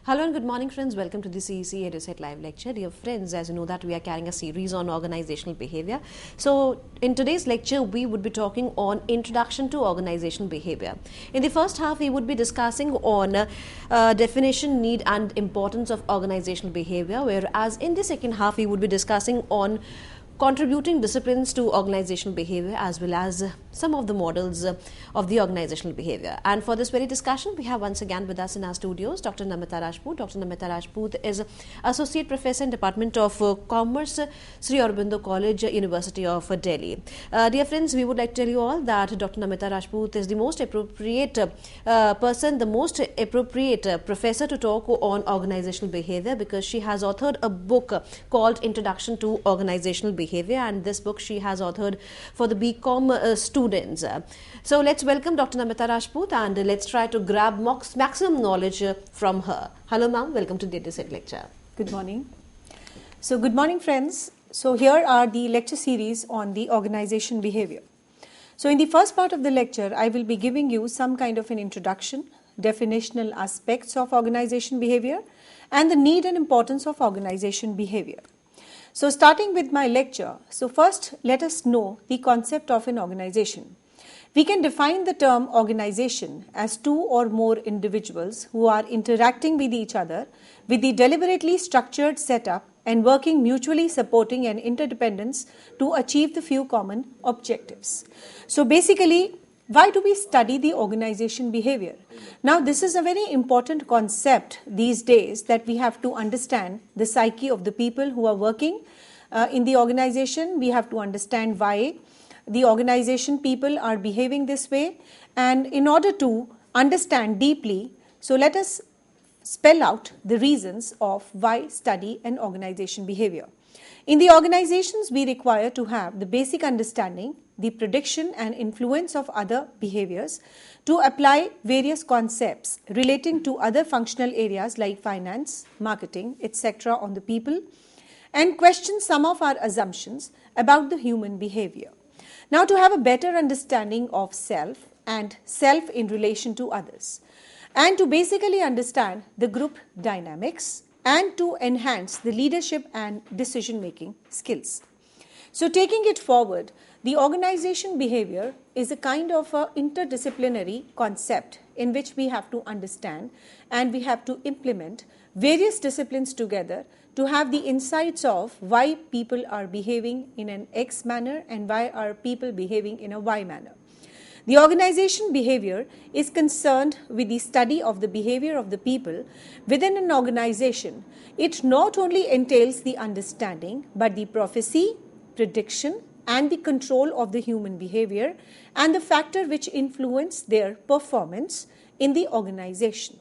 Hello and good morning, friends. Welcome to the CEC EduSet Live Lecture. Dear friends, as you know that we are carrying a series on organizational behavior. So in today's lecture, we would be talking on introduction to organizational behavior. In the first half, we would be discussing on definition, need and importance of organizational behavior, whereas in the second half, we would be discussing on contributing disciplines to organizational behavior as well as some of the models of the organizational behavior. And for this very discussion, we have once again with us in our studios Dr. Namita Rajput. Dr. Namita Rajput is Associate Professor in Department of Commerce, Sri Aurobindo College, University of Delhi. Dear friends, we would like to tell you all that Dr. Namita Rajput is the most appropriate person, the most appropriate professor to talk on organizational behavior because she has authored a book called Introduction to Organizational Behavior, and this book she has authored for the BCom students. So let's welcome Dr. Namita Rajput and let's try to grab maximum knowledge from her. Hello ma'am, welcome to the EduSet lecture. Good morning. So good morning friends. So here are the lecture series on the organization behavior. So in the first part of the lecture, I will be giving you some kind of an introduction, definitional aspects of organization behavior and the need and importance of organization behavior. So starting with my lecture, so first let us know the concept of an organization. We can define the term organization as two or more individuals who are interacting with each other with the deliberately structured setup and working mutually supporting and interdependence to achieve the few common objectives. So basically, why do we study the organization behavior? Now, this is a very important concept these days that we have to understand the psyche of the people who are working in the organization. We have to understand why the organization people are behaving this way. And in order to understand deeply, so let us spell out the reasons of why study an organization behavior. In the organizations, we require to have the basic understanding, the prediction and influence of other behaviors to apply various concepts relating to other functional areas like finance, marketing, etc. on the people and question some of our assumptions about the human behavior. Now, to have a better understanding of self and self in relation to others and to basically understand the group dynamics and to enhance the leadership and decision-making skills. So taking it forward, the organization behavior is a kind of a interdisciplinary concept in which we have to understand and we have to implement various disciplines together to have the insights of why people are behaving in an X manner and why are people behaving in a Y manner. The organization behavior is concerned with the study of the behavior of the people within an organization. It not only entails the understanding, but the prophecy, prediction, and the control of the human behavior and the factor which influence their performance in the organization.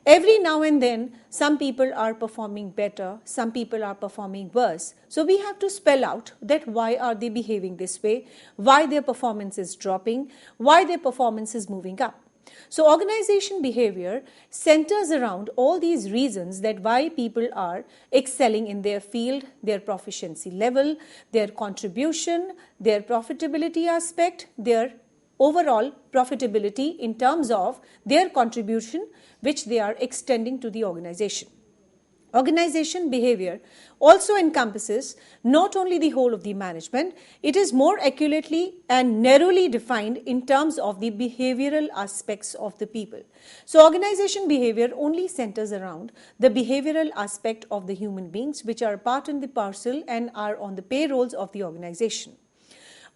Every now and then, some people are performing better, some people are performing worse. So we have to spell out that why are they behaving this way, why their performance is dropping, why their performance is moving up. So organization behavior centers around all these reasons that why people are excelling in their field, their proficiency level, their contribution, their profitability aspect, their overall profitability in terms of their contribution which they are extending to the organization. Organization behavior also encompasses not only the whole of the management, it is more accurately and narrowly defined in terms of the behavioral aspects of the people. So organization behavior only centers around the behavioral aspect of the human beings which are part and the parcel and are on the payrolls of the organization.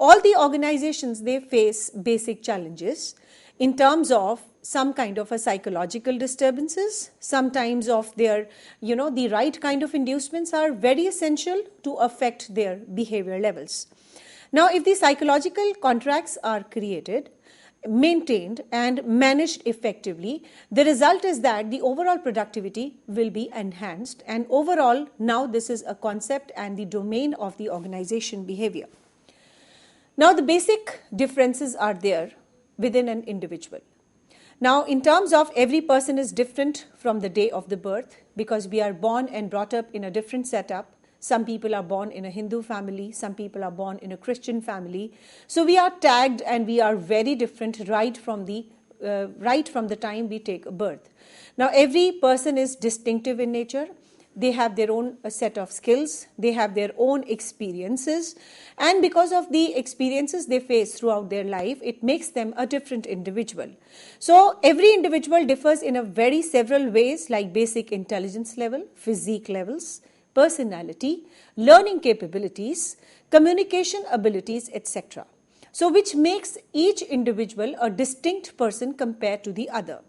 All the organizations, they face basic challenges in terms of some kind of a psychological disturbances, sometimes of their, the right kind of inducements are very essential to affect their behavior levels. Now, if the psychological contracts are created, maintained and managed effectively, the result is that the overall productivity will be enhanced and overall now this is a concept and the domain of the organization behavior. Now, the basic differences are there within an individual. Now, in terms of every person is different from the day of the birth because we are born and brought up in a different setup. Some people are born in a Hindu family, some people are born in a Christian family. So we are tagged and we are very different right from the right from the time we take a birth. Now, every person is distinctive in nature. They have their own set of skills, they have their own experiences, and because of the experiences they face throughout their life, it makes them a different individual. So every individual differs in a very several ways, like basic intelligence level, physique levels, personality, learning capabilities, communication abilities, etc. So which makes each individual a distinct person compared to the other.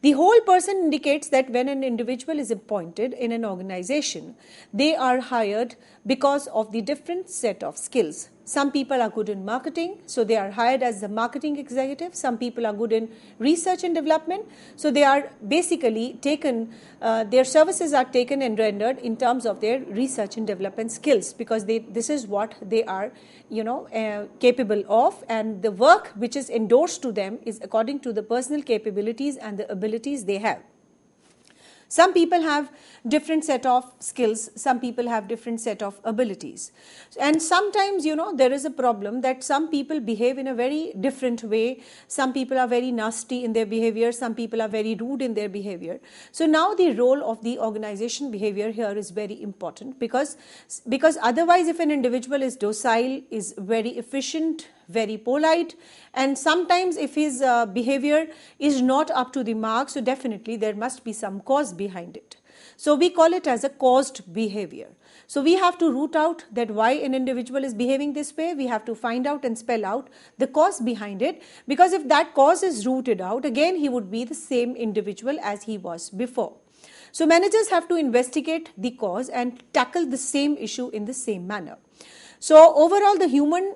The whole person indicates that when an individual is appointed in an organization, they are hired because of the different set of skills. Some people are good in marketing, so they are hired as the marketing executive. Some people are good in research and development, so they are basically taken, their services are taken and rendered in terms of their research and development skills, because this is what they are, capable of, and the work which is endorsed to them is according to the personal capabilities and the abilities they have. Some people have different set of skills, some people have different set of abilities. And sometimes, there is a problem that some people behave in a very different way. Some people are very nasty in their behavior, some people are very rude in their behavior. So now the role of the organization behavior here is very important, because otherwise if an individual is docile, is very efficient, very polite, and sometimes if his behavior is not up to the mark, so definitely there must be some cause behind it. So we call it as a caused behavior. So we have to root out that why an individual is behaving this way. We have to find out and spell out the cause behind it, because if that cause is rooted out, again he would be the same individual as he was before. So managers have to investigate the cause and tackle the same issue in the same manner. So overall, the human,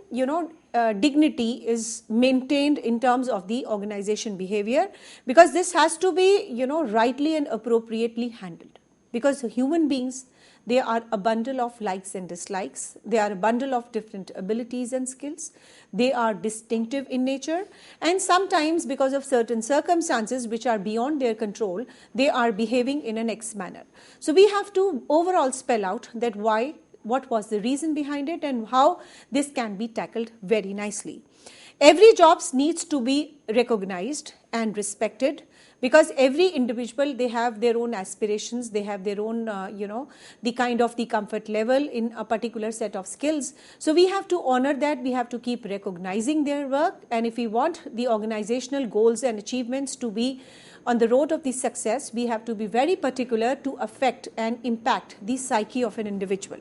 dignity is maintained in terms of the organization behavior, because this has to be, rightly and appropriately handled. Because human beings, they are a bundle of likes and dislikes. They are a bundle of different abilities and skills. They are distinctive in nature. And sometimes because of certain circumstances which are beyond their control, they are behaving in an X manner. So we have to overall spell out that why, what was the reason behind it, and how this can be tackled very nicely. Every job needs to be recognized and respected, because every individual, they have their own aspirations, they have their own, the kind of the comfort level in a particular set of skills. So we have to honor that, we have to keep recognizing their work, and if we want the organizational goals and achievements to be on the road of the success, we have to be very particular to affect and impact the psyche of an individual.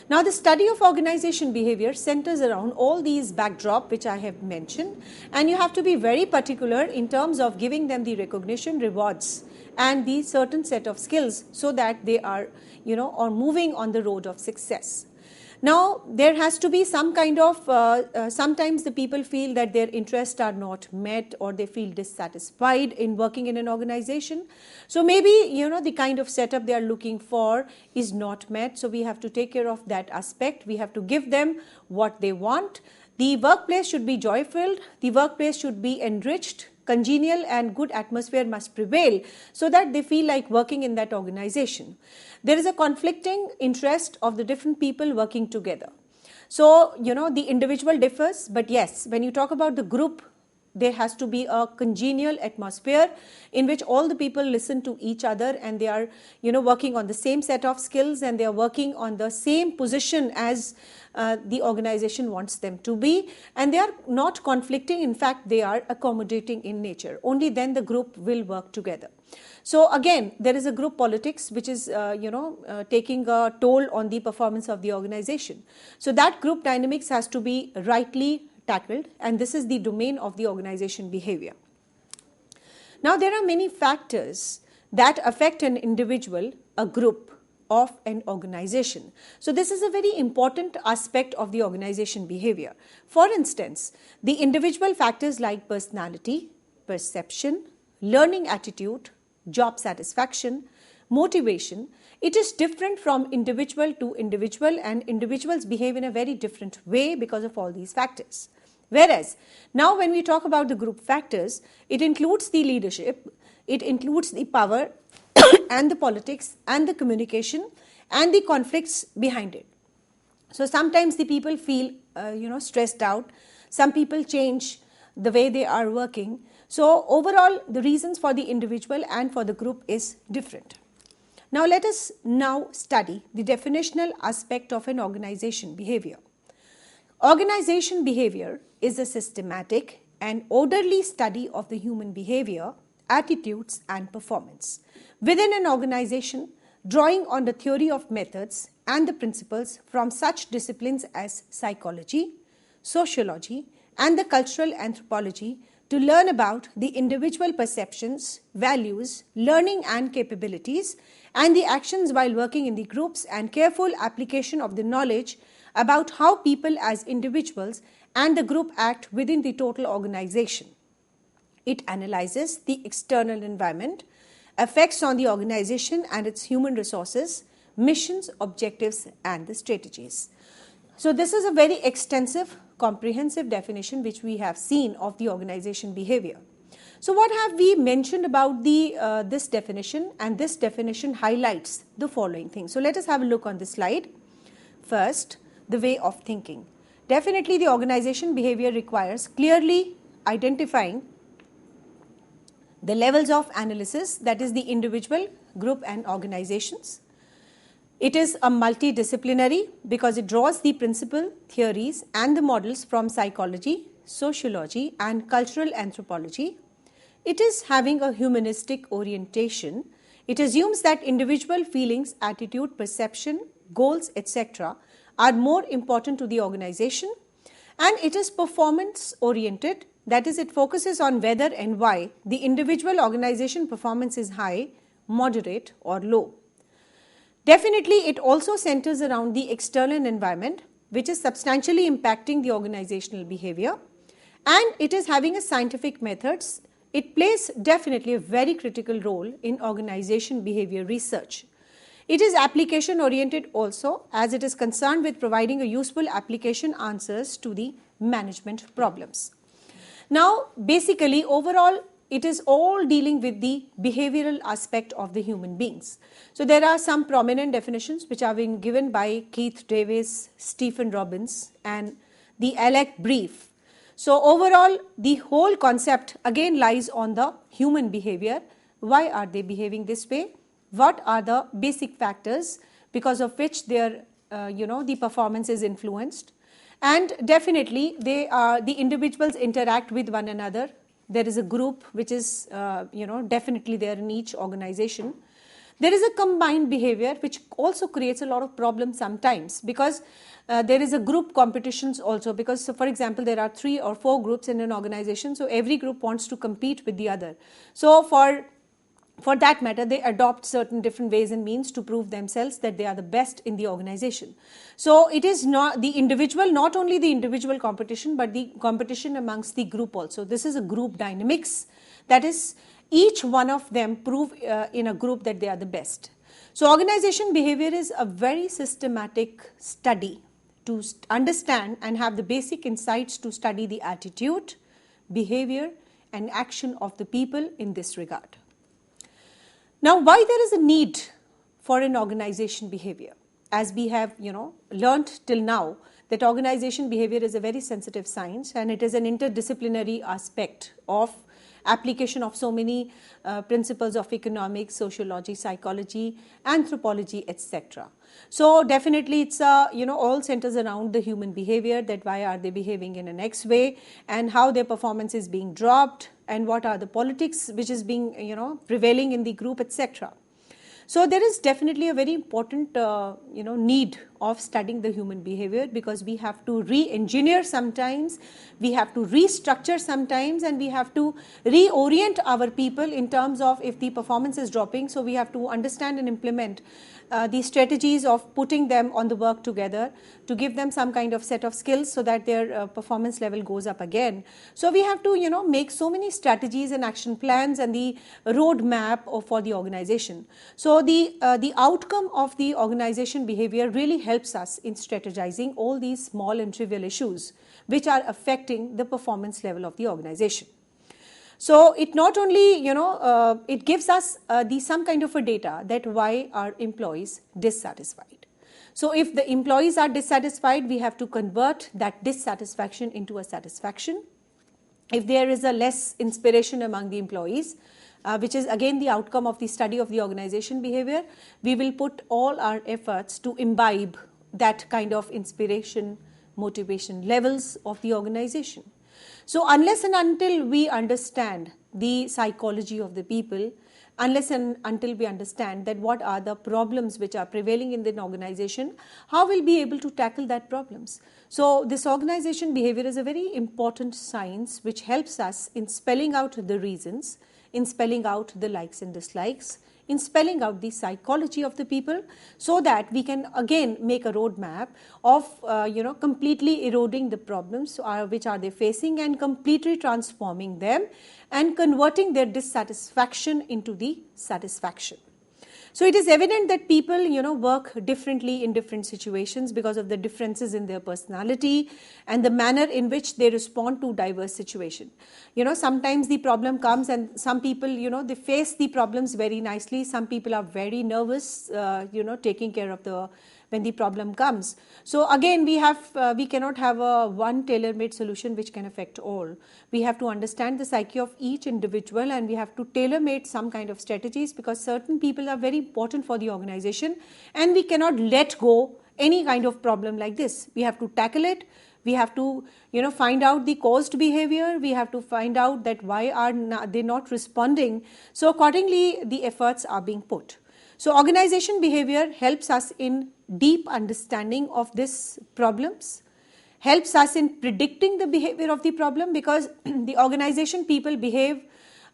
Now, the study of organization behavior centers around all these backdrop which I have mentioned, and you have to be very particular in terms of giving them the recognition, rewards, and the certain set of skills, so that they are, or moving on the road of success. Now, there has to be some kind of, sometimes the people feel that their interests are not met, or they feel dissatisfied in working in an organization. So maybe, the kind of setup they are looking for is not met. So we have to take care of that aspect. We have to give them what they want. The workplace should be joy-filled. The workplace should be enriched. Congenial and good atmosphere must prevail, so that they feel like working in that organization. There is a conflicting interest of the different people working together. So, the individual differs, but yes, when you talk about the group, there has to be a congenial atmosphere in which all the people listen to each other, and they are, working on the same set of skills, and they are working on the same position as the organization wants them to be, and they are not conflicting. In fact, they are accommodating in nature. Only then the group will work together. So again, there is a group politics which is, taking a toll on the performance of the organization. So that group dynamics has to be rightly tackled, and this is the domain of the organization behavior. Now, there are many factors that affect an individual, a group, of an organization. So this is a very important aspect of the organization behavior. For instance, the individual factors like personality, perception, learning attitude, job satisfaction, motivation, it is different from individual to individual, and individuals behave in a very different way because of all these factors. Whereas, now when we talk about the group factors, it includes the leadership, it includes the power and the politics and the communication and the conflicts behind it. So sometimes the people feel, stressed out. Some people change the way they are working. So overall, the reasons for the individual and for the group is different. Now let us now study the definitional aspect of an organization behavior. Organization behavior is a systematic and orderly study of the human behavior, attitudes and performance within an organization, drawing on the theory of methods and the principles from such disciplines as psychology, sociology and the cultural anthropology to learn about the individual perceptions, values, learning and capabilities and the actions while working in the groups and careful application of the knowledge about how people as individuals and the group act within the total organization. It analyzes the external environment, effects on the organization and its human resources, missions, objectives and the strategies. So this is a very extensive, comprehensive definition which we have seen of the organization behavior. So what have we mentioned about this definition? And this definition highlights the following things. So let us have a look on this slide. First, the way of thinking. Definitely the organization behavior requires clearly identifying the levels of analysis, that is the individual, group and organizations. It is a multidisciplinary because it draws the principal theories and the models from psychology, sociology and cultural anthropology. It is having a humanistic orientation. It assumes that individual feelings, attitude, perception, goals, etc. are more important to the organization, and it is performance oriented, that is it focuses on whether and why the individual organization performance is high, moderate or low. Definitely it also centers around the external environment which is substantially impacting the organizational behavior, and it is having a scientific methods. It plays definitely a very critical role in organization behavior research. It is application oriented also, as it is concerned with providing a useful application answers to the management problems. Now basically overall it is all dealing with the behavioral aspect of the human beings. So there are some prominent definitions which have been given by Keith Davis, Stephen Robbins and the Alec Brief. So overall the whole concept again lies on the human behavior. Why are they behaving this way? What are the basic factors because of which their the performance is influenced? And definitely the individuals interact with one another. There is a group which is definitely there in each organization. There is a combined behavior which also creates a lot of problems sometimes because there is a group competitions also, because so for example there are 3 or 4 groups in an organization, so every group wants to compete with the other. So for that matter, they adopt certain different ways and means to prove themselves that they are the best in the organization. So it is not the individual, not only the individual competition, but the competition amongst the group also. This is a group dynamics, that is each one of them prove in a group that they are the best. So organization behavior is a very systematic study to understand and have the basic insights to study the attitude, behavior and action of the people in this regard. Now, why there is a need for an organization behavior? As we have, learnt till now that organization behavior is a very sensitive science and it is an interdisciplinary aspect of application of so many principles of economics, sociology, psychology, anthropology, etc. So definitely it's all centers around the human behavior, that why are they behaving in an X way and how their performance is being dropped and what are the politics which is being prevailing in the group, etc. So there is definitely a very important need of studying the human behavior, because we have to re-engineer sometimes, we have to restructure sometimes, and we have to reorient our people in terms of if the performance is dropping. So we have to understand and implement the strategies of putting them on the work together to give them some kind of set of skills so that their performance level goes up again. So we have to make so many strategies and action plans and the roadmap for the organization. So the outcome of the organization behavior really helps us in strategizing all these small and trivial issues which are affecting the performance level of the organization. So it not only, it gives us some kind of a data that why are employees dissatisfied. So if the employees are dissatisfied, we have to convert that dissatisfaction into a satisfaction. if there is a less inspiration among the employees, which is again the outcome of the study of the organization behavior, we will put all our efforts to imbibe that kind of inspiration, motivation levels of the organization. So unless and until we understand the psychology of the people, unless and until we understand that what are the problems which are prevailing in the organization, how will we be able to tackle that problems? So this organization behavior is a very important science which helps us in spelling out the reasons, in spelling out the likes and dislikes, in spelling out the psychology of the people, so that we can again make a roadmap of completely eroding the problems which are they facing and completely transforming them and converting their dissatisfaction into the satisfaction. So it is evident that people work differently in different situations because of the differences in their personality and the manner in which they respond to diverse situation. Sometimes the problem comes and some people they face the problems very nicely. Some people are very nervous taking care of when the problem comes. So again we cannot have a one tailor-made solution which can affect all. We have to understand the psyche of each individual and we have to tailor-make some kind of strategies, because certain people are very important for the organization and we cannot let go any kind of problem like this. We have to tackle it. We have to find out the caused behavior. We have to find out that why are they not responding. So accordingly the efforts are being put. So organization behavior helps us in deep understanding of these problems, helps us in predicting the behavior of the problem, because the organization people behave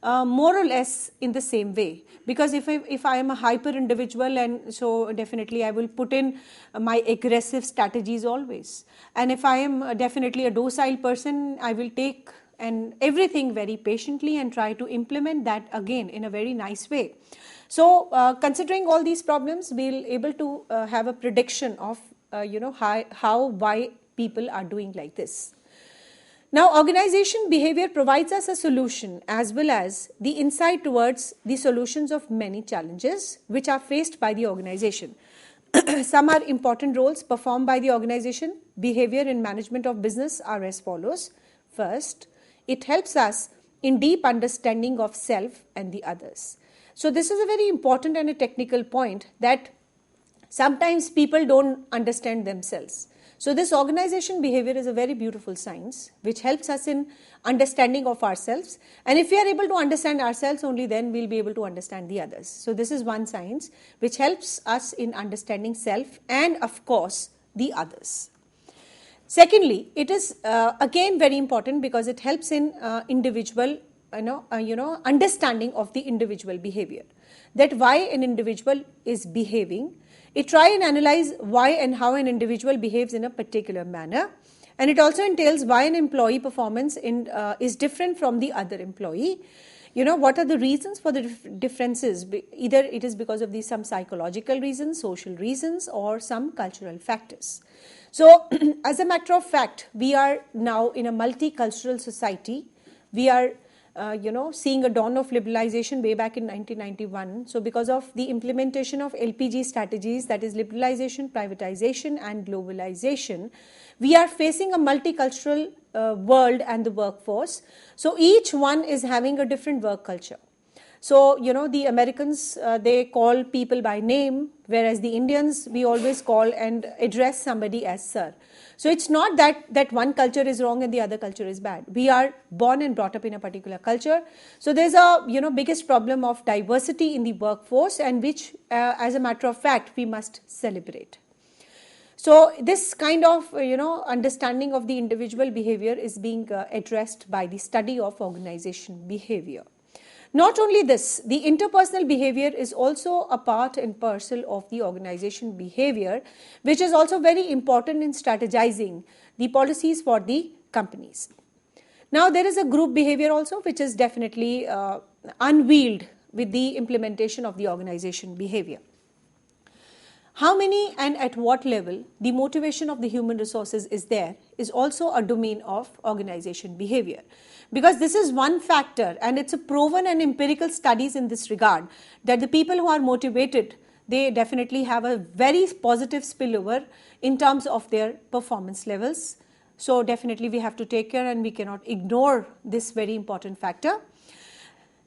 more or less in the same way. Because if I am a hyper individual, and so definitely I will put in my aggressive strategies always. And if I am definitely a docile person, I will take and everything very patiently and try to implement that again in a very nice way. So considering all these problems, we will able to have a prediction of why people are doing like this. Now organization behavior provides us a solution as well as the insight towards the solutions of many challenges which are faced by the organization. Some are important roles performed by the organization. Behavior in management of business are as follows. First, it helps us in deep understanding of self and the others. So this is a very important and a technical point, that sometimes people don't understand themselves. So this organization behavior is a very beautiful science which helps us in understanding of ourselves. And if we are able to understand ourselves, only then we'll be able to understand the others. So this is one science which helps us in understanding self and of course the others. Secondly, it is again very important because it helps in individual understanding of the individual behavior, that why an individual is behaving. It try and analyze why and how an individual behaves in a particular manner, and it also entails why an employee performance is different from the other employee. What are the reasons for the differences? Either it is because of some psychological reasons, social reasons, or some cultural factors. So as a matter of fact, we are now in a multicultural society. We are seeing a dawn of liberalization way back in 1991. So because of the implementation of LPG strategies, that is liberalization, privatization and globalization, we are facing a multicultural world and the workforce. So each one is having a different work culture. So, the Americans, they call people by name, whereas the Indians, we always call and address somebody as sir. So it's not that one culture is wrong and the other culture is bad. We are born and brought up in a particular culture. So there's a, biggest problem of diversity in the workforce, and which, as a matter of fact, we must celebrate. So this kind of, understanding of the individual behavior is being addressed by the study of organization behavior. Not only this, the interpersonal behavior is also a part and parcel of the organization behavior, which is also very important in strategizing the policies for the companies. Now, there is a group behavior also, which is definitely unveiled with the implementation of the organization behavior. How many and at what level the motivation of the human resources is there is also a domain of organization behavior. Because this is one factor, and it's a proven and empirical studies in this regard, that the people who are motivated, they definitely have a very positive spillover in terms of their performance levels, So definitely we have to take care and we cannot ignore this very important factor.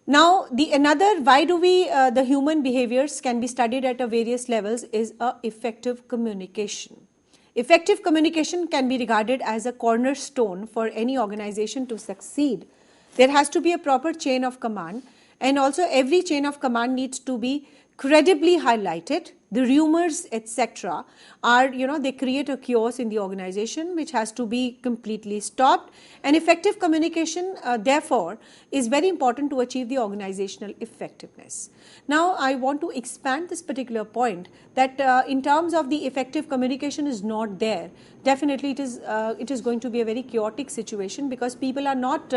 Now, the human behaviors can be studied at a various levels is effective communication. Effective communication can be regarded as a cornerstone for any organization to succeed. There has to be a proper chain of command, and also every chain of command needs to be credibly highlighted. The rumors, etc., are, they create a chaos in the organization which has to be completely stopped. And effective communication, therefore, is very important to achieve the organizational effectiveness. Now, I want to expand this particular point that in terms of the effective communication is not there. Definitely, it is going to be a very chaotic situation because people are not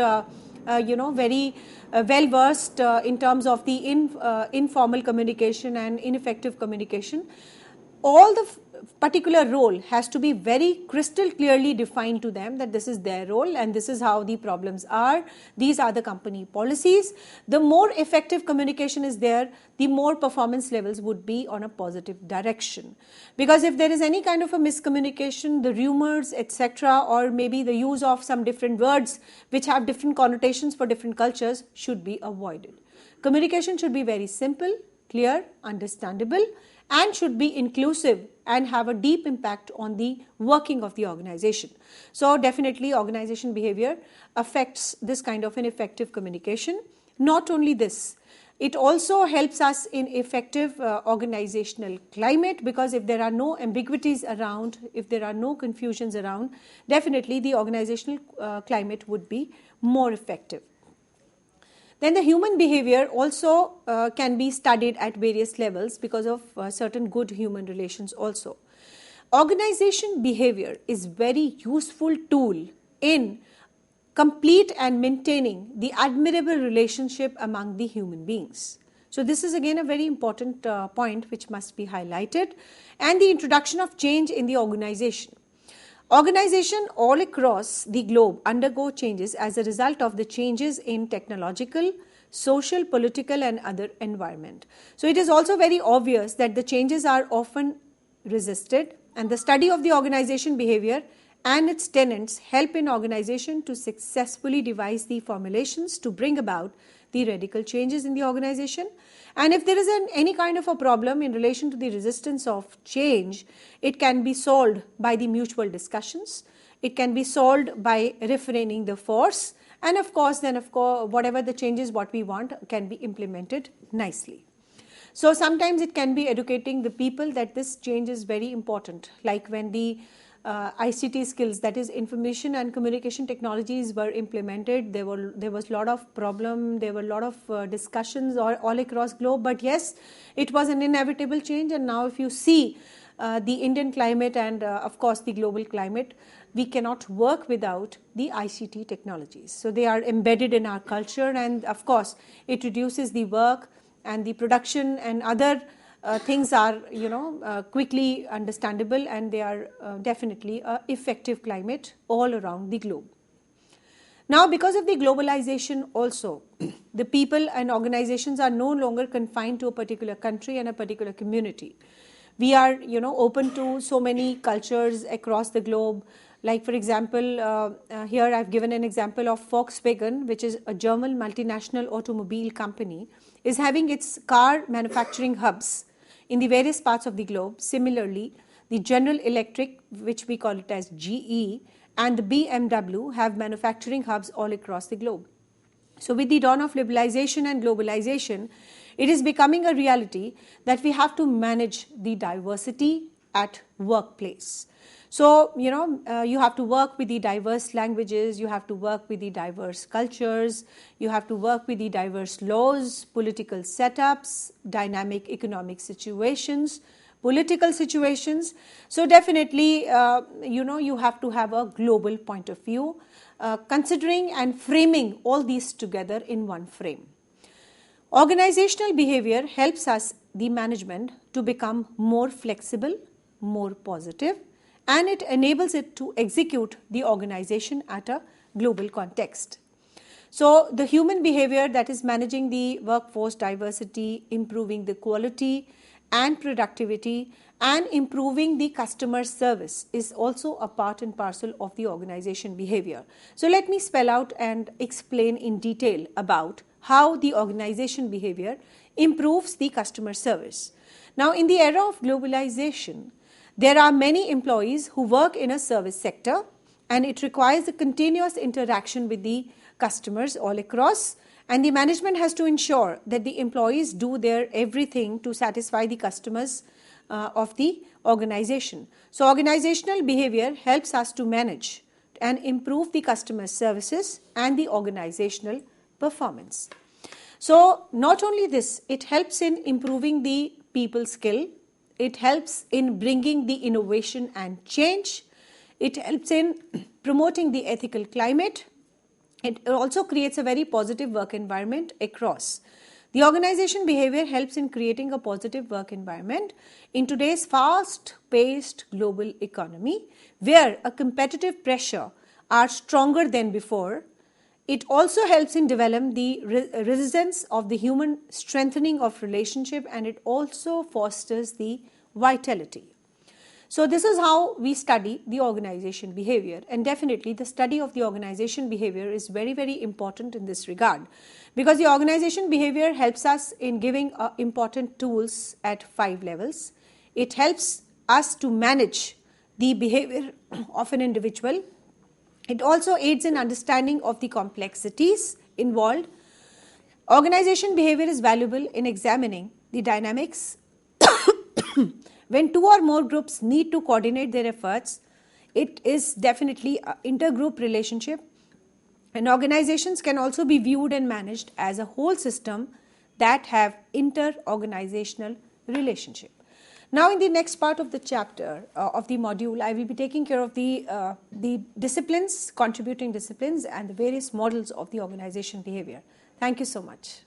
very well versed in terms of the informal communication and ineffective communication. All the particular role has to be very crystal clearly defined to them that this is their role and this is how the problems are. These are the company policies. The more effective communication is there, the more performance levels would be on a positive direction. Because if there is any kind of a miscommunication, the rumors, etc., or maybe the use of some different words which have different connotations for different cultures should be avoided. Communication should be very simple, clear, understandable, and should be inclusive and have a deep impact on the working of the organization. So definitely organization behavior affects this kind of an effective communication. Not only this, it also helps us in effective organizational climate, because if there are no ambiguities around, if there are no confusions around, definitely the organizational climate would be more effective. Then the human behavior also can be studied at various levels because of certain good human relations also. Organization behavior is very useful tool in complete and maintaining the admirable relationship among the human beings. So this is again a very important point which must be highlighted, and the introduction of change in the organization. Organization all across the globe undergo changes as a result of the changes in technological, social, political and other environment. So it is also very obvious that the changes are often resisted, and the study of the organization behavior and its tenets help in organization to successfully devise the formulations to bring about the radical changes in the organization. And if there is any kind of a problem in relation to the resistance of change, it can be solved by the mutual discussions. It can be solved by refraining the force. And of course, whatever the changes what we want can be implemented nicely. So sometimes it can be educating the people that this change is very important. Like when the ICT skills, that is information and communication technologies, were implemented, there was a lot of problem, there were a lot of discussions all across globe, but yes, it was an inevitable change. And now if you see the Indian climate and of course the global climate, we cannot work without the ICT technologies. So they are embedded in our culture, and of course it reduces the work and the production and other things are quickly understandable, and they are definitely an effective climate all around the globe. Now, because of the globalization also, the people and organizations are no longer confined to a particular country and a particular community. We are open to so many cultures across the globe. Like for example, here I've given an example of Volkswagen, which is a German multinational automobile company, is having its car manufacturing hubs in the various parts of the globe. Similarly, the General Electric, which we call it as GE, and the BMW have manufacturing hubs all across the globe. So with the dawn of liberalization and globalization, it is becoming a reality that we have to manage the diversity at workplace. So, you have to work with the diverse languages, you have to work with the diverse cultures, you have to work with the diverse laws, political setups, dynamic economic situations, political situations. So definitely, you have to have a global point of view, considering and framing all these together in one frame. Organizational behavior helps us, the management, to become more flexible, more positive, and it enables it to execute the organization at a global context. So the human behavior, that is managing the workforce diversity, improving the quality and productivity, and improving the customer service is also a part and parcel of the organization behavior. So let me spell out and explain in detail about how the organization behavior improves the customer service. Now, in the era of globalization, there are many employees who work in a service sector, and it requires a continuous interaction with the customers all across, and the management has to ensure that the employees do their everything to satisfy the customers of the organization. So organizational behavior helps us to manage and improve the customer services and the organizational performance. So not only this, it helps in improving the people skill, it helps in bringing the innovation and change, it helps in promoting the ethical climate, it also creates a very positive work environment across. The organization behavior helps in creating a positive work environment in today's fast-paced global economy, where a competitive pressure are stronger than before. It also helps in developing the resilience of the human, strengthening of relationship, and it also fosters the vitality. So this is how we study the organization behavior, and definitely the study of the organization behavior is very, very important in this regard, because the organization behavior helps us in giving important tools at 5 levels. It helps us to manage the behavior of an individual. It also aids in understanding of the complexities involved. Organization behavior is valuable in examining the dynamics when 2 or more groups need to coordinate their efforts. It is definitely an intergroup relationship, and organizations can also be viewed and managed as a whole system that have inter-organizational relationship. Now in the next part of the chapter of the module, I will be taking care of the disciplines, contributing disciplines, and the various models of the organization behavior. Thank you so much.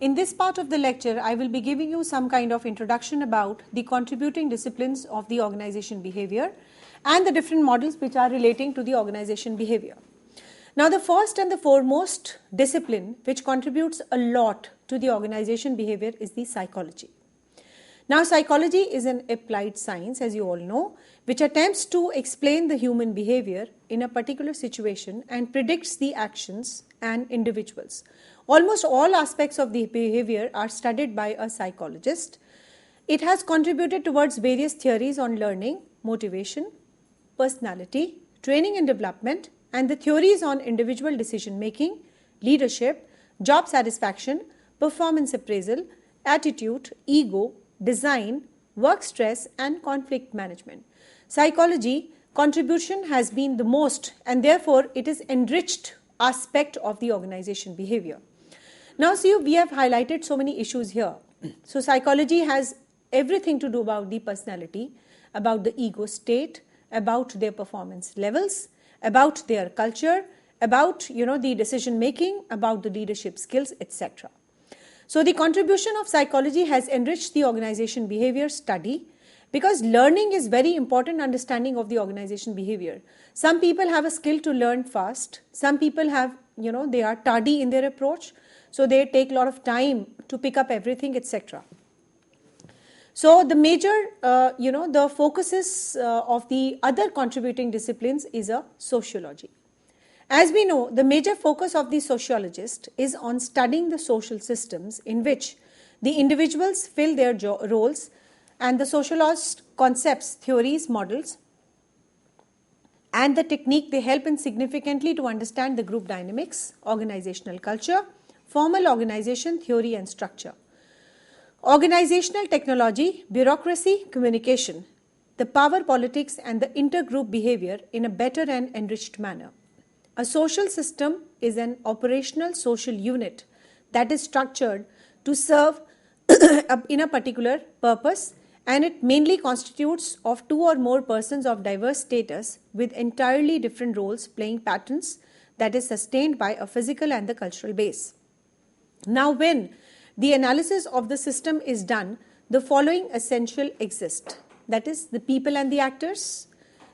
In this part of the lecture, I will be giving you some kind of introduction about the contributing disciplines of the organization behavior and the different models which are relating to the organization behavior. Now, the first and the foremost discipline which contributes a lot to the organization behavior is the psychology. Now, psychology is an applied science, as you all know, which attempts to explain the human behavior in a particular situation and predicts the actions and individuals. Almost all aspects of the behavior are studied by a psychologist. It has contributed towards various theories on learning, motivation, personality, training and development, and the theories on individual decision making, leadership, job satisfaction, performance appraisal, attitude, ego, design, work stress, and conflict management. Psychology contribution has been the most, and therefore it is enriched aspect of the organization behavior. Now see, we have highlighted so many issues here. So psychology has everything to do about the personality, about the ego state, about their performance levels, about their culture, about the decision making, about the leadership skills, etc. So the contribution of psychology has enriched the organization behavior study, because learning is very important understanding of the organization behavior. Some people have a skill to learn fast. Some people have, they are tardy in their approach. So they take a lot of time to pick up everything, etc. So the major, the focuses of the other contributing disciplines is a sociology. As we know, the major focus of the sociologist is on studying the social systems in which the individuals fill their roles, and the sociologist concepts, theories, models, and the technique they help in significantly to understand the group dynamics, organizational culture, formal organization, theory and structure, organizational technology, bureaucracy, communication, the power politics and the intergroup behavior in a better and enriched manner. A social system is an operational social unit that is structured to serve in a particular purpose, and it mainly constitutes of two or more persons of diverse status with entirely different roles playing patterns that is sustained by a physical and the cultural base. Now, when the analysis of the system is done, the following essential exist. That is, the people and the actors,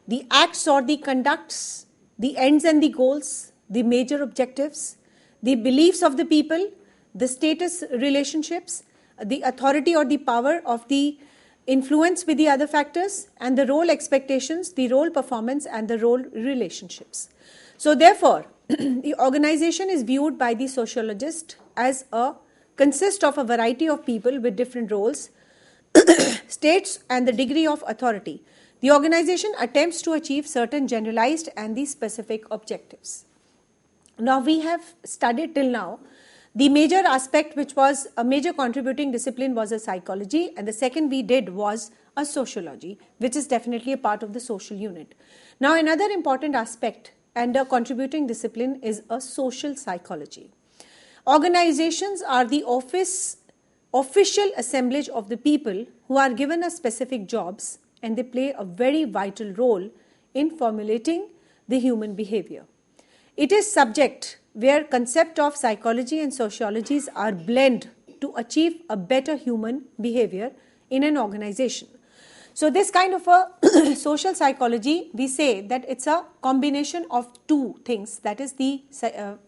the acts or the conducts, the ends and the goals, the major objectives, the beliefs of the people, the status relationships, the authority or the power of the influence with the other factors, and the role expectations, the role performance, and the role relationships. So therefore, the organization is viewed by the sociologist as consists of a variety of people with different roles, states, and the degree of authority. The organization attempts to achieve certain generalized and the specific objectives. Now, we have studied till now the major aspect, which was a major contributing discipline, was a psychology, and the second we did was a sociology, which is definitely a part of the social unit. Now, another important aspect and a contributing discipline is a social psychology. Organizations are the official assemblage of the people who are given a specific jobs, and they play a very vital role in formulating the human behavior. It is subject where concept of psychology and sociologies are blend to achieve a better human behavior in an organization. So this kind of a social psychology, we say that it's a combination of two things, that is the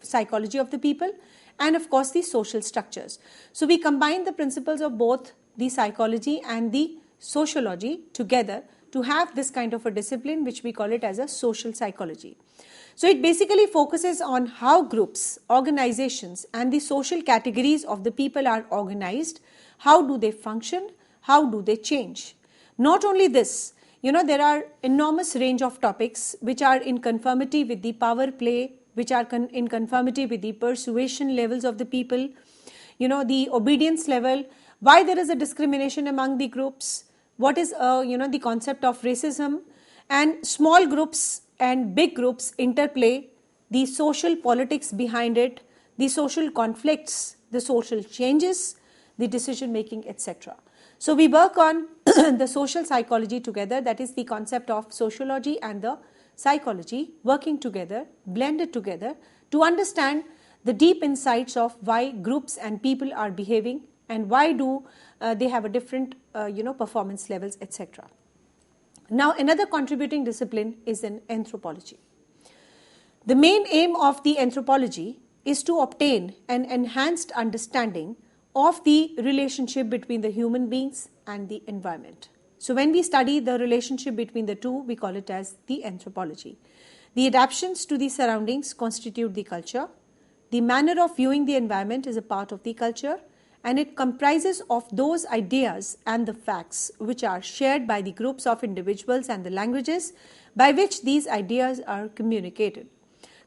psychology of the people and of course the social structures. So we combine the principles of both the psychology and the sociology together to have this kind of a discipline, which we call it as a social psychology. So it basically focuses on how groups, organizations, and the social categories of the people are organized, how do they function, how do they change. Not only this, there are enormous range of topics which are in conformity with the power play, which are in conformity with the persuasion levels of the people, the obedience level, why there is a discrimination among the groups, what is the concept of racism, and small groups and big groups interplay, the social politics behind it, the social conflicts, the social changes, the decision making, etc. So we work on the social psychology together, that is the concept of sociology and the psychology working together, blended together to understand the deep insights of why groups and people are behaving and why do they have a different performance levels, etc. Now, another contributing discipline is in anthropology. The main aim of the anthropology is to obtain an enhanced understanding of the relationship between the human beings and the environment. So when we study the relationship between the two, we call it as the anthropology. The adaptations to the surroundings constitute the culture. The manner of viewing the environment is a part of the culture, and it comprises of those ideas and the facts which are shared by the groups of individuals and the languages by which these ideas are communicated.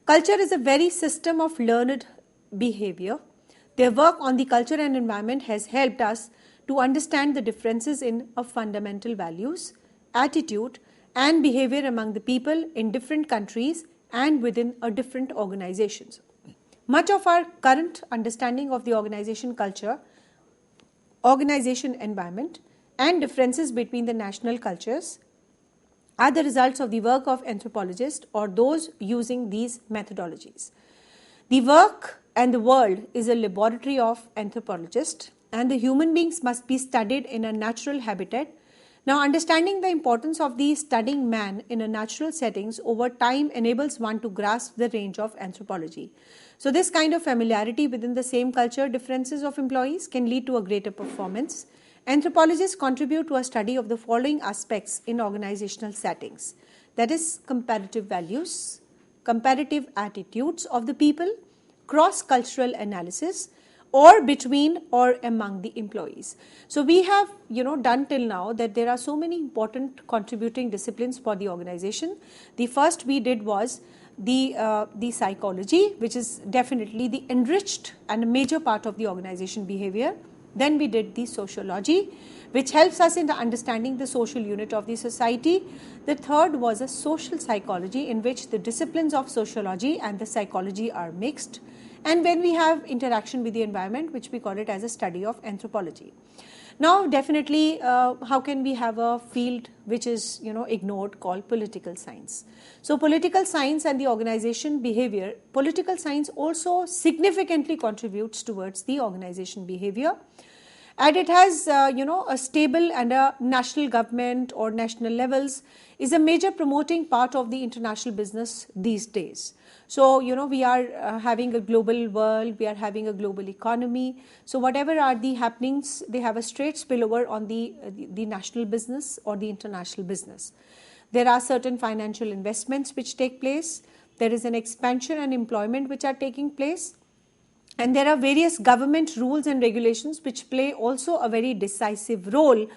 Culture is a very system of learned behavior. Their work on the culture and environment has helped us to understand the differences in fundamental values, attitude, and behavior among the people in different countries and within different organizations. Much of our current understanding of the organization culture, organization environment, and differences between the national cultures are the results of the work of anthropologists or those using these methodologies. The work and the world is a laboratory of anthropologists, and the human beings must be studied in a natural habitat. Now, understanding the importance of the studying man in a natural settings over time enables one to grasp the range of anthropology. So, this kind of familiarity within the same culture differences of employees can lead to a greater performance. Anthropologists contribute to a study of the following aspects in organizational settings, that is, comparative values, comparative attitudes of the people, cross-cultural analysis, or between or among the employees. So we have done till now that there are so many important contributing disciplines for the organization. The first we did was the psychology, which is definitely the enriched and a major part of the organization behavior. Then we did the sociology, which helps us in understanding the social unit of the society. The third was a social psychology, in which the disciplines of sociology and the psychology are mixed. And when we have interaction with the environment, which we call it as a study of anthropology. Now, definitely, how can we have a field which is ignored, called political science? So, political science and the organization behavior, political science also significantly contributes towards the organization behavior. And it has, a stable and a national government or national levels is a major promoting part of the international business these days. So, we are having a global world, we are having a global economy. So, whatever are the happenings, they have a straight spillover on the national business or the international business. There are certain financial investments which take place. There is an expansion and employment which are taking place. And there are various government rules and regulations which play also a very decisive role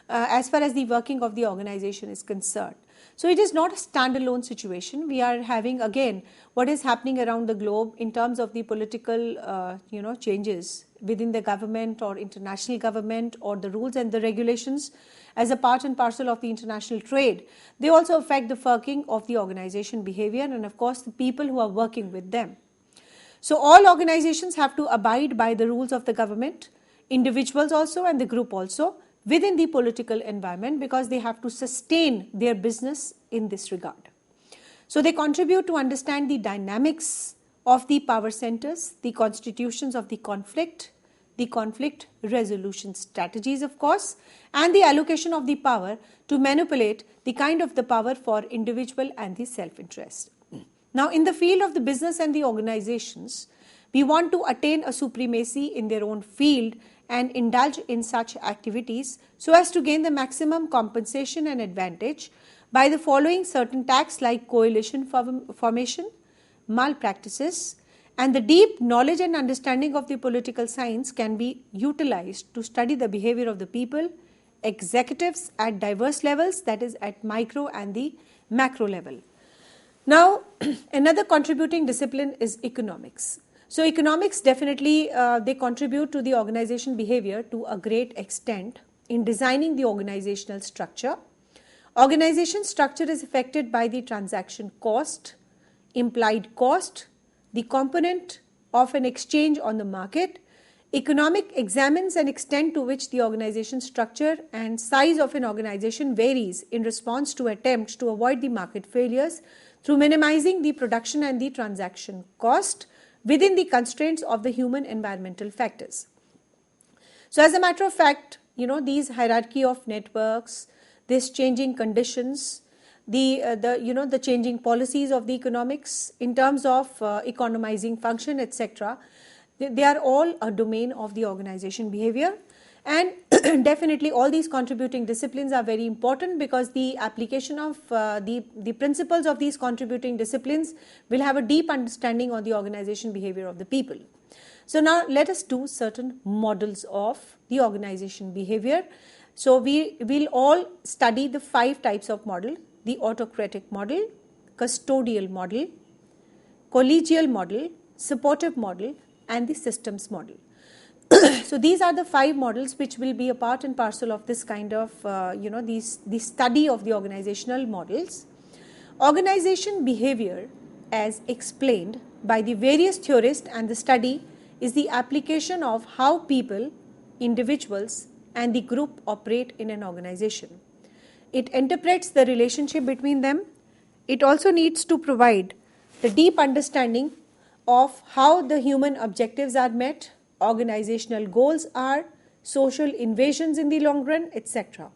as far as the working of the organization is concerned. So it is not a standalone situation. We are having again what is happening around the globe in terms of the political changes within the government or international government or the rules and the regulations as a part and parcel of the international trade. They also affect the working of the organization behavior and of course the people who are working with them. So all organizations have to abide by the rules of the government, individuals also and the group also within the political environment, because they have to sustain their business in this regard. So they contribute to understand the dynamics of the power centers, the constitutions of the conflict resolution strategies of course, and the allocation of the power to manipulate the kind of the power for individual and the self-interest. Now, in the field of the business and the organizations, we want to attain a supremacy in their own field and indulge in such activities so as to gain the maximum compensation and advantage by the following certain tactics like coalition formation, malpractices, and the deep knowledge and understanding of the political science can be utilized to study the behavior of the people, executives at diverse levels, that is at micro and the macro level. Now, another contributing discipline is economics. So, economics definitely they contribute to the organization behavior to a great extent in designing the organizational structure. Organization structure is affected by the transaction cost, implied cost, the component of an exchange on the market. Economic examines an extent to which the organization structure and size of an organization varies in response to attempts to avoid the market failures through minimizing the production and the transaction cost, within the constraints of the human environmental factors. So as a matter of fact, these hierarchy of networks, this changing conditions, the changing policies of the economics in terms of economizing function, etc., they are all a domain of the organization behavior. And definitely all these contributing disciplines are very important, because the application of the principles of these contributing disciplines will have a deep understanding on the organization behavior of the people. So now let us do certain models of the organization behavior. So we will all study the 5 types of model: the autocratic model, custodial model, collegial model, supportive model, and the systems model. So these are the 5 models which will be a part and parcel of this kind of, the study of the organizational models. Organization behavior, as explained by the various theorists and the study, is the application of how people, individuals, and the group operate in an organization. It interprets the relationship between them. It also needs to provide the deep understanding of how the human objectives are met, organizational goals are, social invasions in the long run, etc.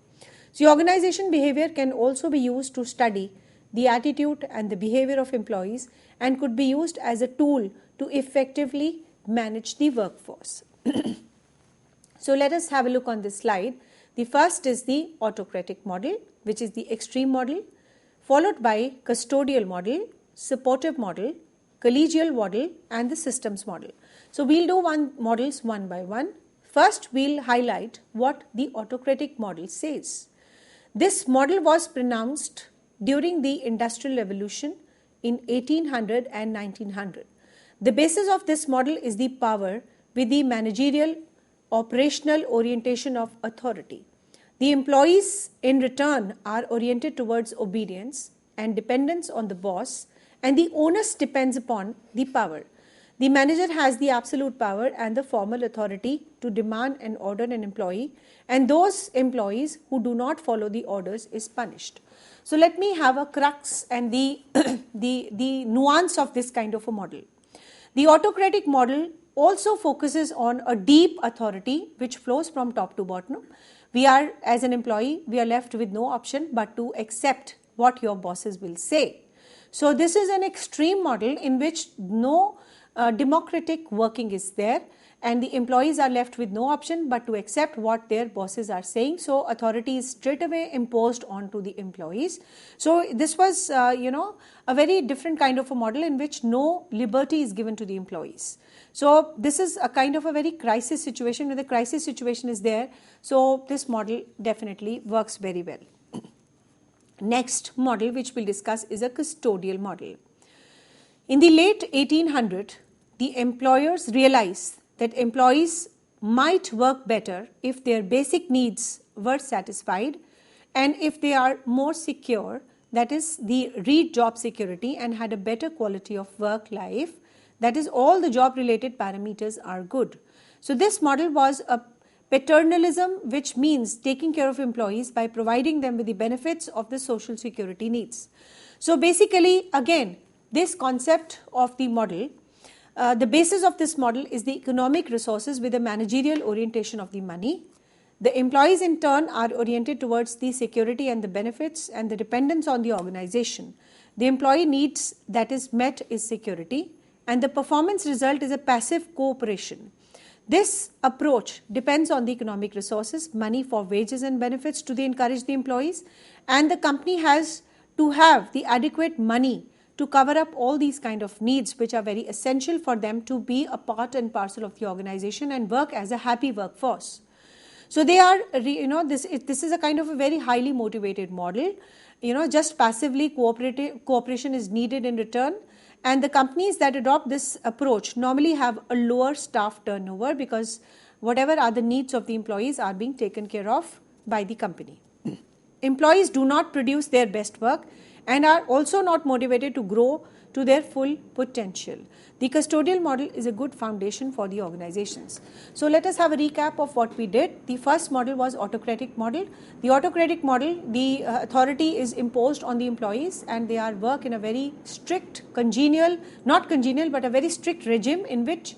So organization behavior can also be used to study the attitude and the behavior of employees, and could be used as a tool to effectively manage the workforce. So let us have a look on this slide. The first is the autocratic model, which is the extreme model, followed by custodial model, supportive model, collegial model, and the systems model. So we'll do models one by one. First, we'll highlight what the autocratic model says. This model was pronounced during the Industrial Revolution in 1800 and 1900. The basis of this model is the power with the managerial operational orientation of authority. The employees in return are oriented towards obedience and dependence on the boss, and the onus depends upon the power. The manager has the absolute power and the formal authority to demand and order an employee, and those employees who do not follow the orders is punished. So let me have a crux and the nuance of this kind of a model. The autocratic model also focuses on a deep authority which flows from top to bottom. We are, as an employee, we are left with no option but to accept what your bosses will say. So this is an extreme model in which no democratic working is there, and the employees are left with no option but to accept what their bosses are saying. So authority is straight away imposed onto the employees. So this was, a very different kind of a model in which no liberty is given to the employees. So this is a kind of a very crisis situation. When the crisis situation is there, so this model definitely works very well. Next model which we'll discuss is a custodial model. In the late 1800s, the employers realized that employees might work better if their basic needs were satisfied and if they are more secure, that is the read job security, and had a better quality of work life, that is all the job related parameters are good. So this model was a paternalism, which means taking care of employees by providing them with the benefits of the social security needs. So basically, again, this concept of the model, the basis of this model is the economic resources with a managerial orientation of the money. The employees in turn are oriented towards the security and the benefits and the dependence on the organization. The employee needs that is met is security, and the performance result is a passive cooperation. This approach depends on the economic resources, money for wages and benefits to encourage the employees, and the company has to have the adequate money to cover up all these kind of needs which are very essential for them to be a part and parcel of the organization and work as a happy workforce. So they are, this is a kind of a very highly motivated model. Just passively cooperation is needed in return. And the companies that adopt this approach normally have a lower staff turnover because whatever are the needs of the employees are being taken care of by the company. Employees do not produce their best work and are also not motivated to grow to their full potential. The custodial model is a good foundation for the organizations. So let us have a recap of what we did. The first model was autocratic model. The autocratic model, the authority is imposed on the employees and they are work in a very strict, not congenial, but a very strict regime in which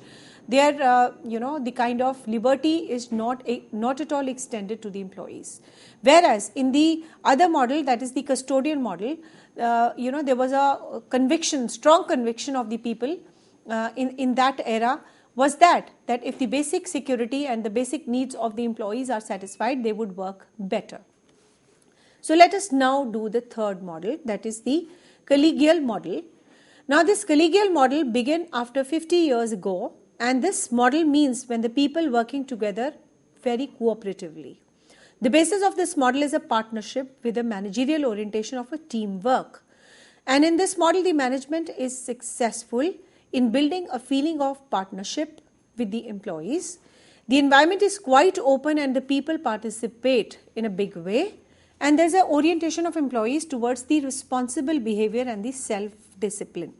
their, the kind of liberty is not at all extended to the employees. Whereas in the other model, that is the custodial model, there was a strong conviction of the people in that era was that if the basic security and the basic needs of the employees are satisfied, they would work better. So let us now do the third model, that is the collegial model. Now this collegial model began after 50 years ago, and this model means when the people working together very cooperatively. The basis of this model is a partnership with a managerial orientation of a teamwork. And in this model, the management is successful in building a feeling of partnership with the employees. The environment is quite open and the people participate in a big way. And there's an orientation of employees towards the responsible behavior and the self-discipline.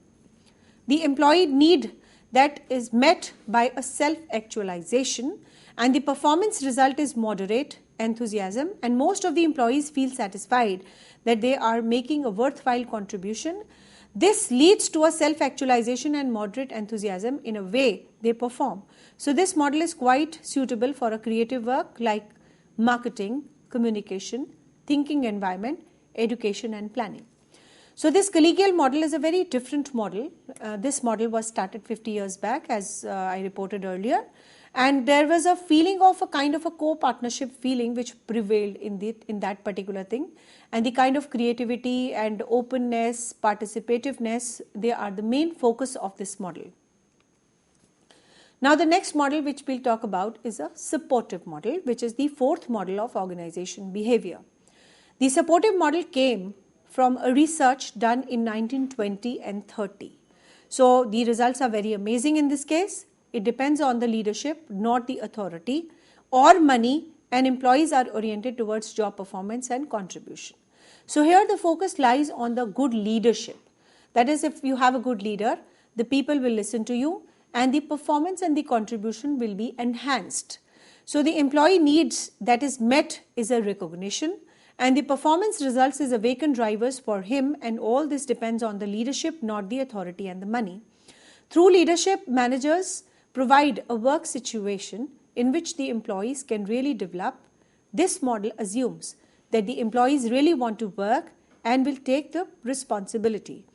The employee need that is met by a self-actualization, and the performance result is moderate enthusiasm, and most of the employees feel satisfied that they are making a worthwhile contribution. This leads to a self-actualization and moderate enthusiasm in a way they perform. So this model is quite suitable for a creative work like marketing, communication, thinking environment, education and planning. So this collegial model is a very different model. This model was started 50 years back, as I reported earlier. And there was a feeling of a kind of a co-partnership feeling which prevailed in that particular thing. And the kind of creativity and openness, participativeness, they are the main focus of this model. Now the next model which we'll talk about is a supportive model, which is the fourth model of organization behavior. The supportive model came from a research done in 1920 and 30. So the results are very amazing in this case. It depends on the leadership, not the authority or money, and employees are oriented towards job performance and contribution. So here the focus lies on the good leadership. That is, if you have a good leader, the people will listen to you and the performance and the contribution will be enhanced. So the employee needs that is met is a recognition, and the performance results is awakened drivers for him, and all this depends on the leadership, not the authority and the money. Through leadership, managers provide a work situation in which the employees can really develop. This model assumes that the employees really want to work and will take the responsibility.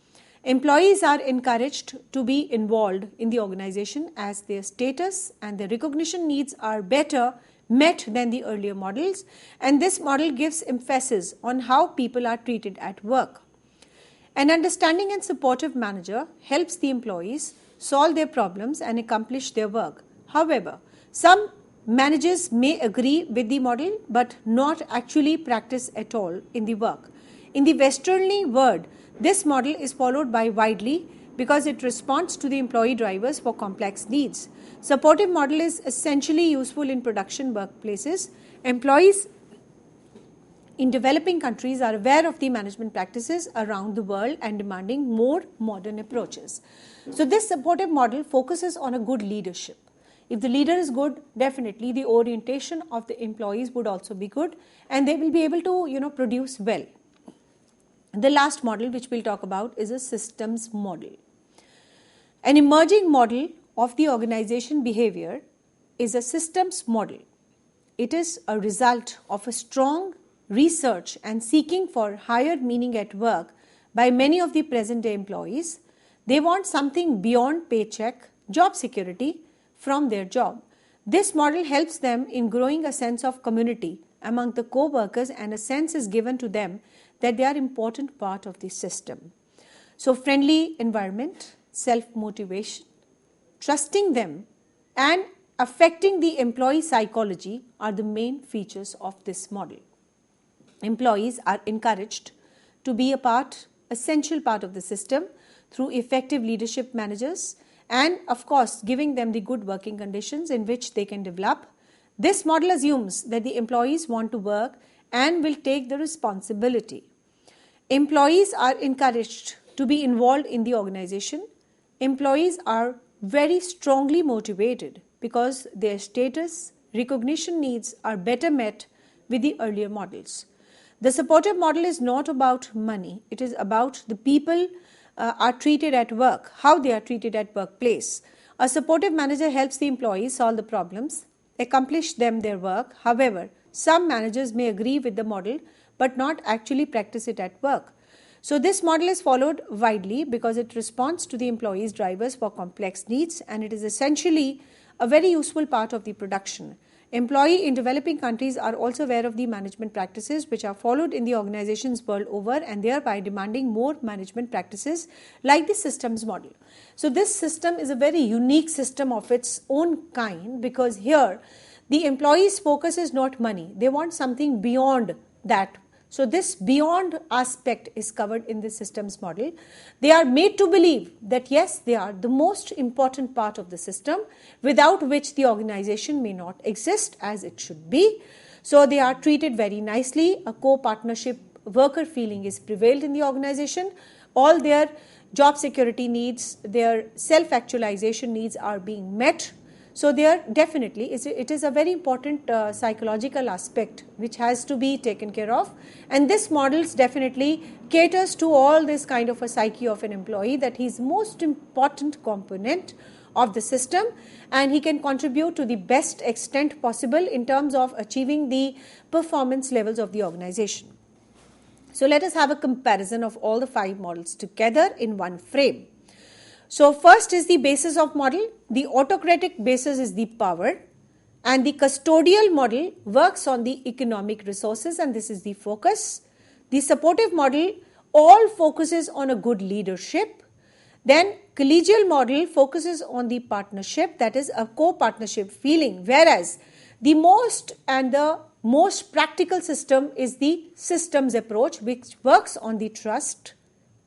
Employees are encouraged to be involved in the organization as their status and their recognition needs are better met than the earlier models, and this model gives emphasis on how people are treated at work. An understanding and supportive manager helps the employees solve their problems and accomplish their work. However, some managers may agree with the model but not actually practice at all in the work. In the Westernly world, this model is followed by widely because it responds to the employee drivers for complex needs. Supportive model is essentially useful in production workplaces. Employees in developing countries are aware of the management practices around the world and demanding more modern approaches. So this supportive model focuses on a good leadership. If the leader is good, definitely the orientation of the employees would also be good and they will be able to, produce well. The last model which we'll talk about is a systems model. An emerging model of the organization behavior is a systems model. It is a result of a strong research and seeking for higher meaning at work by many of the present day employees. They want something beyond paycheck, job security from their job. This model helps them in growing a sense of community among the co-workers, and a sense is given to them that they are an important part of the system. So friendly environment, self-motivation, trusting them and affecting the employee psychology are the main features of this model. Employees are encouraged to be essential part of the system through effective leadership managers and of course giving them the good working conditions in which they can develop. This model assumes that the employees want to work and will take the responsibility. Employees are encouraged to be involved in the organization, employees are very strongly motivated because their status recognition needs are better met with the earlier models. The supportive model is not about money, it is about the people are treated at work, how they are treated at workplace. A supportive manager helps the employees solve the problems, accomplish them their work. However, some managers may agree with the model but not actually practice it at work. So this model is followed widely because it responds to the employees' drivers for complex needs, and it is essentially a very useful part of the production. Employees in developing countries are also aware of the management practices which are followed in the organizations world over, and thereby demanding more management practices like the systems model. So this system is a very unique system of its own kind, because here the employees' focus is not money. They want something beyond that. So this beyond aspect is covered in the systems model. They are made to believe that yes, they are the most important part of the system, without which the organization may not exist as it should be. So they are treated very nicely. A co-partnership worker feeling is prevailed in the organization. All their job security needs, their self-actualization needs are being met. So there definitely it is a very important psychological aspect which has to be taken care of, and this models definitely caters to all this kind of a psyche of an employee, that he is most important component of the system and he can contribute to the best extent possible in terms of achieving the performance levels of the organization. So let us have a comparison of all the 5 models together in one frame. So first is the basis of model. The autocratic basis is the power, and the custodial model works on the economic resources, and this is the focus. The supportive model all focuses on a good leadership. Then collegial model focuses on the partnership, that is a co-partnership feeling, whereas the most practical system is the systems approach, which works on the trust,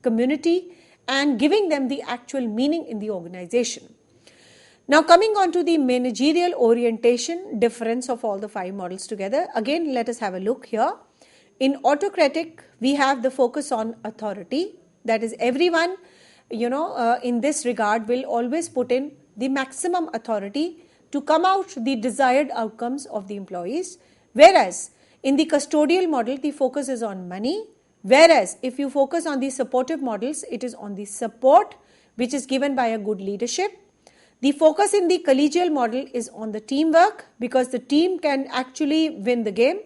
community, and giving them the actual meaning in the organization. Now coming on to the managerial orientation difference of all the 5 models together, again let us have a look here. In autocratic, we have the focus on authority, that is everyone in this regard will always put in the maximum authority to come out the desired outcomes of the employees, whereas in the custodial model the focus is on money. Whereas if you focus on the supportive models, it is on the support which is given by a good leadership. The focus in the collegial model is on the teamwork, because the team can actually win the game.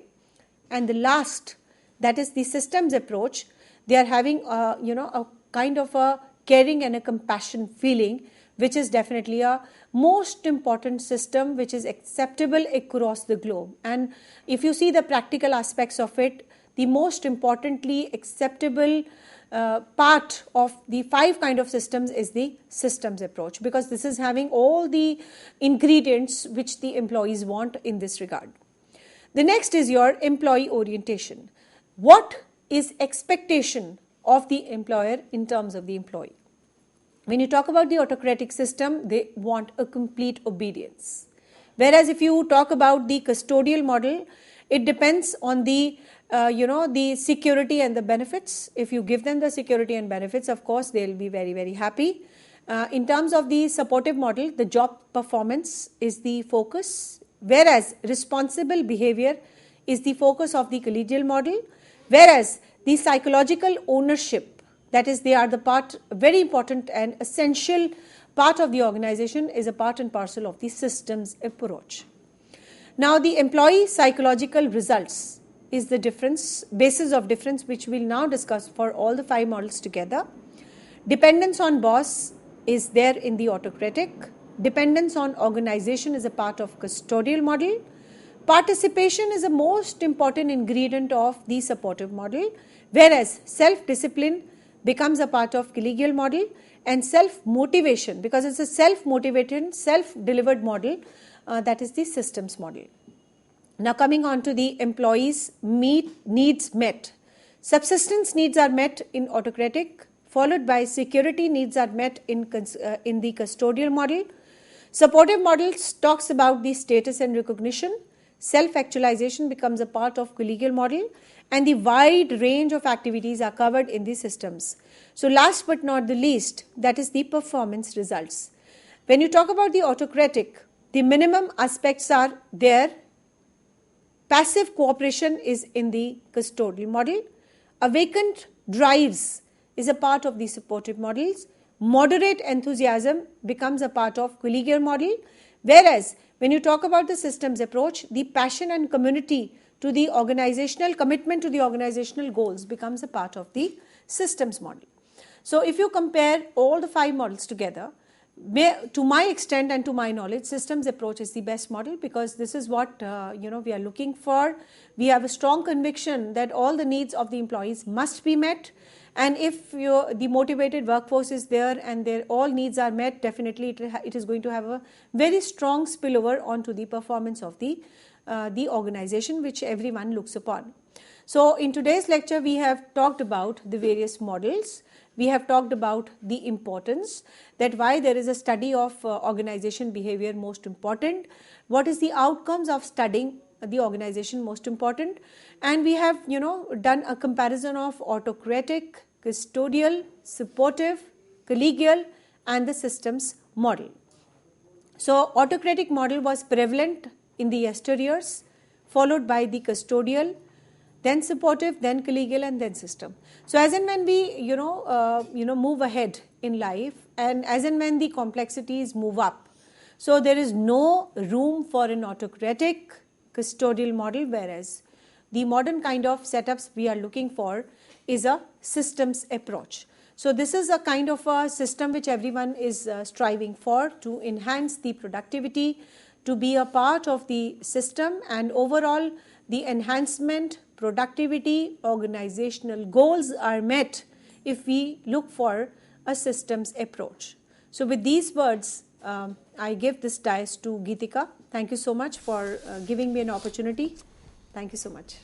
And the last, that is the systems approach, they are having a kind of a caring and a compassion feeling, which is definitely a most important system which is acceptable across the globe. And if you see the practical aspects of it, the most importantly acceptable part of the 5 kind of systems is the systems approach, because this is having all the ingredients which the employees want in this regard. The next is your employee orientation. What is expectation of the employer in terms of the employee? When you talk about the autocratic system, they want a complete obedience. Whereas if you talk about the custodial model, it depends on the the security and the benefits. If you give them the security and benefits, of course, they will be very, very happy. In terms of the supportive model, the job performance is the focus, whereas responsible behavior is the focus of the collegial model, whereas the psychological ownership, that is, they are the part, very important and essential part of the organization, is a part and parcel of the systems approach. Now, the employee psychological results is the basis of difference, which we will now discuss for all the 5 models together. Dependence on boss is there in the autocratic. Dependence on organization is a part of custodial model. Participation is a most important ingredient of the supportive model, whereas self-discipline becomes a part of collegial model, and self-motivation, because it's a self-motivated, self-delivered model, that is the systems model. Now coming on to the employees' needs met. Subsistence needs are met in autocratic, followed by security needs are met in the custodial model. Supportive models talks about the status and recognition. Self-actualization becomes a part of collegial model, and the wide range of activities are covered in the systems. So last but not the least, that is the performance results. When you talk about the autocratic, the minimum aspects are there. Passive cooperation is in the custodial model. Awakened drives is a part of the supportive models. Moderate enthusiasm becomes a part of collegial model. Whereas when you talk about the systems approach, the passion and community to the organizational commitment to the organizational goals becomes a part of the systems model. So if you compare all the 5 models together, to my extent and to my knowledge, systems approach is the best model, because this is what we are looking for. We have a strong conviction that all the needs of the employees must be met, and if the motivated workforce is there and their all needs are met, definitely it is going to have a very strong spillover onto the performance of the organization, which everyone looks upon. So in today's lecture, we have talked about the various models. We have talked about the importance, that why there is a study of organization behavior most important, what is the outcomes of studying the organization most important, and we have done a comparison of autocratic, custodial, supportive, collegial and the systems model. So autocratic model was prevalent in the yesteryears, followed by the custodial, then supportive, then collegial and then system. So as and when we move ahead in life, and as and when the complexities move up, so there is no room for an autocratic custodial model, whereas the modern kind of setups we are looking for is a systems approach. So this is a kind of a system which everyone is striving for, to enhance the productivity, to be a part of the system, and overall the enhancement, productivity, organizational goals are met if we look for a systems approach. So with these words, I give this dais to Geetika. Thank you so much for giving me an opportunity. Thank you so much.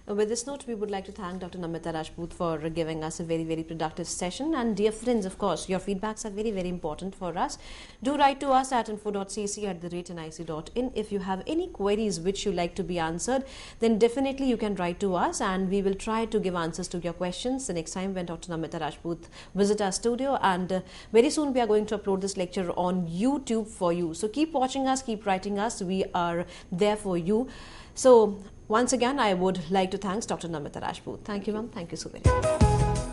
With this note, we would like to thank Dr. Namita Rajput for giving us a very, very productive session. And dear friends, of course, your feedbacks are very, very important for us. Do write to us at info.cc@nic.in. If you have any queries which you like to be answered, then definitely you can write to us and we will try to give answers to your questions the next time when Dr. Namita Rajput visit our studio. And very soon we are going to upload this lecture on YouTube for you. So keep watching us, keep writing us. We are there for you. So once again, I would like to thank Dr. Namita Rajput. Thank you, ma'am. Thank you so very much.